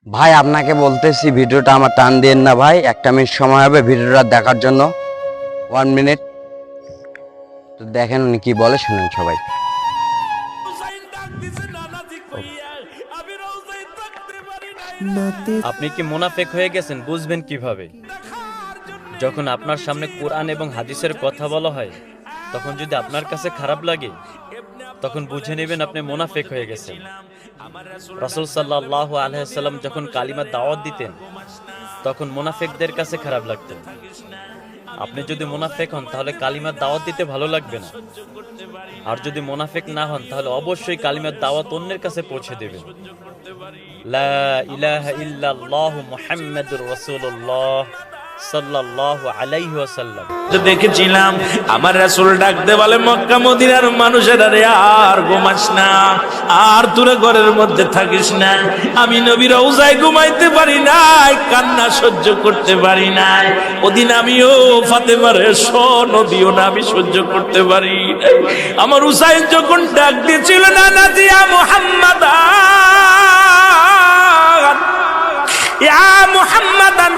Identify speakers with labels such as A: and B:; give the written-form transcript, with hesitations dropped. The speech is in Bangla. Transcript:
A: ভাই আপনাকে বলতেছি ভিডিওটা আমার টান দিয়েন না ভাই, 1 মিনিট সময় হবে ভিডিওটা দেখার জন্য। 1 মিনিট তো দেখেন উনি কি বলে, শুনেন সবাই।
B: আপনি কি মুনাফিক হয়ে গেছেন বুঝবেন কিভাবে? যখন আপনার সামনে কোরআন এবং হাদিসের কথা বলা হয়, তখন যদি আপনার কাছে খারাপ লাগে, তখন বুঝে নেবেন আপনি মুনাফিক হয়ে গেছেন। রাসূল সাল্লাল্লাহু আলাইহি ওয়াসাল্লাম যখন কালিমার দাওয়াত দিতেন, তখন মুনাফিকদের কাছে খারাপ লাগতো। আপনি যদি মুনাফিক হন তাহলে কালিমার দাওয়াত দিতে ভালো লাগবে না। আর যদি মুনাফিক না হন তাহলে অবশ্যই কালিমার দাওয়াত অন্যের কাছে পৌঁছে দেবেন। লা ইলাহা ইল্লাল্লাহু মুহাম্মাদুর রাসূলুল্লাহ সাল্লাল্লাহু আলাইহি ওয়াসাল্লাম।
C: দেখেছিলাম আমার রাসূল ডাকতে বলে, মক্কা মদিনার মানুষেরা রে, আর ঘুমাস না, আর তোরা ঘরের মধ্যে থাকিস না। আমি নবীর রওজায় ঘুমাইতে পারি নাই, কান্না সহ্য করতে পারি নাই। ওদিন আমিও ফাতেমার নদীও না আমি সহ্য করতে পারি নাই। আমার হুসাইন যখন ডাক দিয়েছিল, না না দিয়া মুহাম্মাদ ইয়া মুহাম্মাদান